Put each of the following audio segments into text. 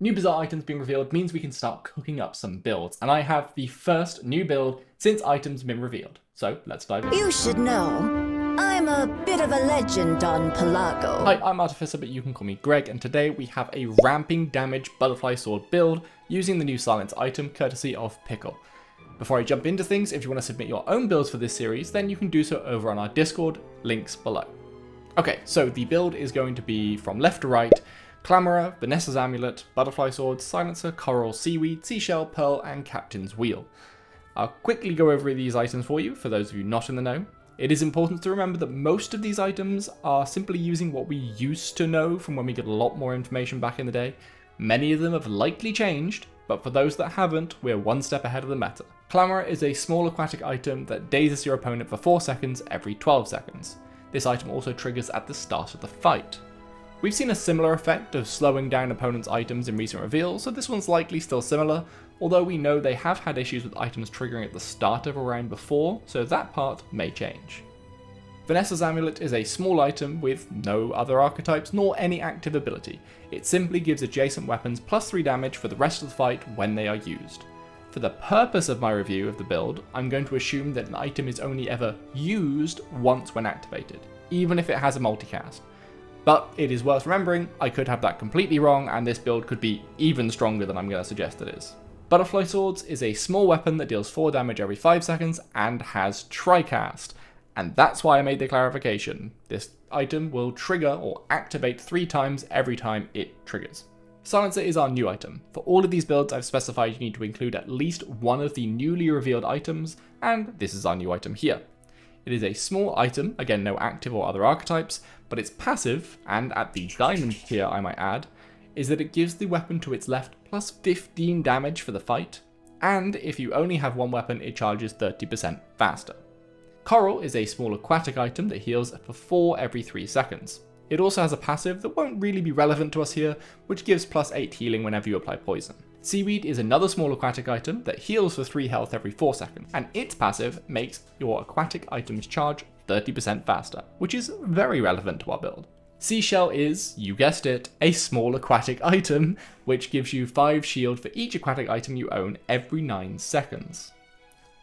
New Bazaar items being revealed means we can start cooking up some builds, and I have the first new build since items have been revealed. So let's dive in. You should know, I'm a bit of a legend on Pelago. Hi, I'm Artificer, but you can call me Greg, and today we have a ramping damage butterfly sword build using the new silence item courtesy of Pickle. Before I jump into things, if you want to submit your own builds for this series, then you can do so over on our Discord, links below. Okay, so the build is going to be from left to right: Clamourer, Vanessa's Amulet, Butterfly Sword, Silencer, Coral, Seaweed, Seashell, Pearl, and Captain's Wheel. I'll quickly go over these items for you, for those of you not in the know. It is important to remember that most of these items are simply using what we used to know from when we got a lot more information back in the day. Many of them have likely changed, but for those that haven't, we're one step ahead of the meta. Clamourer is a small aquatic item that dazes your opponent for 4 seconds every 12 seconds. This item also triggers at the start of the fight. We've seen a similar effect of slowing down opponents' items in recent reveals, so this one's likely still similar, although we know they have had issues with items triggering at the start of a round before, so that part may change. Vanessa's Amulet is a small item with no other archetypes nor any active ability. It simply gives adjacent weapons +3 damage for the rest of the fight when they are used. For the purpose of my review of the build, I'm going to assume that an item is only ever used once when activated, even if it has a multicast. But it is worth remembering, I could have that completely wrong, and this build could be even stronger than I'm going to suggest it is. Butterfly Swords is a small weapon that deals 4 damage every 5 seconds and has Tricast, and that's why I made the clarification. This item will trigger or activate 3 times every time it triggers. Silencer is our new item. For all of these builds I've specified you need to include at least one of the newly revealed items, and this is our new item here. It is a small item, again no active or other archetypes, but its passive, and at the diamond tier I might add, is that it gives the weapon to its left +15 damage for the fight, and if you only have one weapon it charges 30% faster. Coral is a small aquatic item that heals for 4 every 3 seconds. It also has a passive that won't really be relevant to us here, which gives +8 healing whenever you apply poison. Seaweed is another small aquatic item that heals for 3 health every 4 seconds, and its passive makes your aquatic items charge 30% faster, which is very relevant to our build. Seashell is, you guessed it, a small aquatic item, which gives you 5 shield for each aquatic item you own every 9 seconds.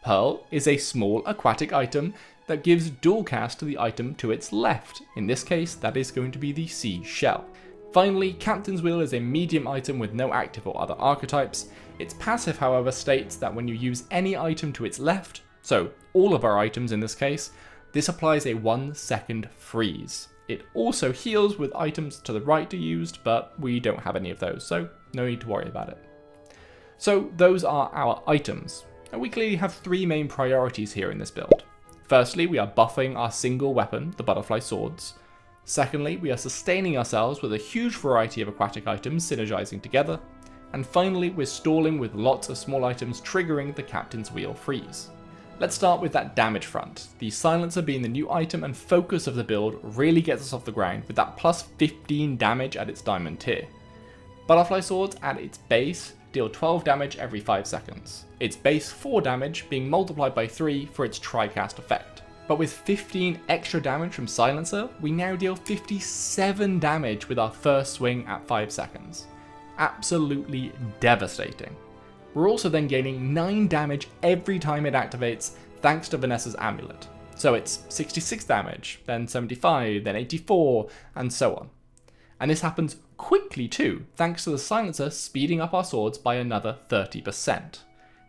Pearl is a small aquatic item that gives dual cast to the item to its left. In this case, that is going to be the Seashell. Finally, Captain's Wheel is a medium item with no active or other archetypes. Its passive, however, states that when you use any item to its left, so all of our items in this case, this applies a 1-second freeze. It also heals with items to the right are used, but we don't have any of those, so no need to worry about it. So those are our items, and we clearly have 3 main priorities here in this build. Firstly, we are buffing our single weapon, the Butterfly Swords. Secondly, we are sustaining ourselves with a huge variety of aquatic items synergizing together. And finally, we're stalling with lots of small items triggering the Captain's Wheel freeze. Let's start with that damage front. The Silencer being the new item and focus of the build really gets us off the ground with that +15 damage at its diamond tier. Butterfly Swords at its base deal 12 damage every 5 seconds. Its base 4 damage being multiplied by 3 for its Tricast effect. But with 15 extra damage from Silencer, we now deal 57 damage with our first swing at 5 seconds. Absolutely devastating. We're also then gaining 9 damage every time it activates thanks to Vanessa's Amulet. So it's 66 damage, then 75, then 84, and so on. And this happens quickly too, thanks to the Silencer speeding up our swords by another 30%.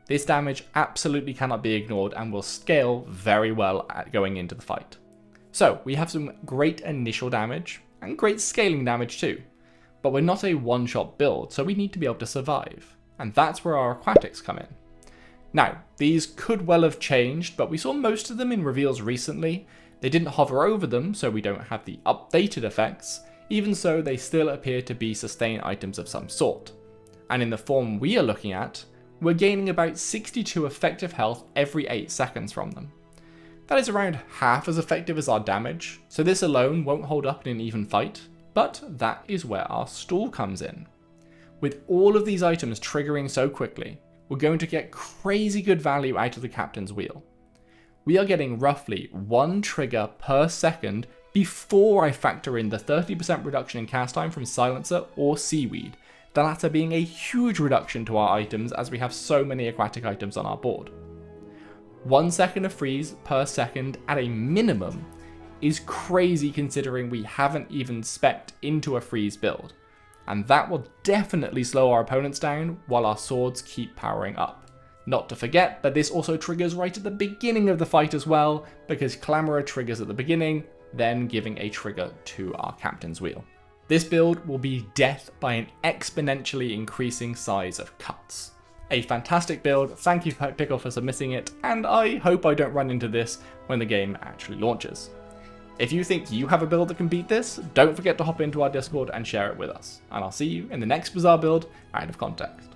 This damage absolutely cannot be ignored and will scale very well at going into the fight. So we have some great initial damage and great scaling damage too, but we're not a one-shot build, so we need to be able to survive, and that's where our aquatics come in. Now, these could well have changed, but we saw most of them in reveals recently. They didn't hover over them, so we don't have the updated effects. Even so, they still appear to be sustain items of some sort. And in the form we are looking at, we're gaining about 62 effective health every 8 seconds from them. That is around half as effective as our damage, so this alone won't hold up in an even fight, but that is where our stall comes in. With all of these items triggering so quickly, we're going to get crazy good value out of the Captain's Wheel. We are getting roughly 1 trigger per second before I factor in the 30% reduction in cast time from Silencer or Seaweed. the latter being a huge reduction to our items as we have so many aquatic items on our board. 1 second of freeze per second at a minimum is crazy considering we haven't even specced into a freeze build, and that will definitely slow our opponents down while our swords keep powering up. Not to forget that this also triggers right at the beginning of the fight as well, because Clamora triggers at the beginning, then giving a trigger to our Captain's Wheel. This build will be death by an exponentially increasing size of cuts. A fantastic build, thank you Pickle for submitting it, and I hope I don't run into this when the game actually launches. If you think you have a build that can beat this, don't forget to hop into our Discord and share it with us, and I'll see you in the next Bazaar build out of context.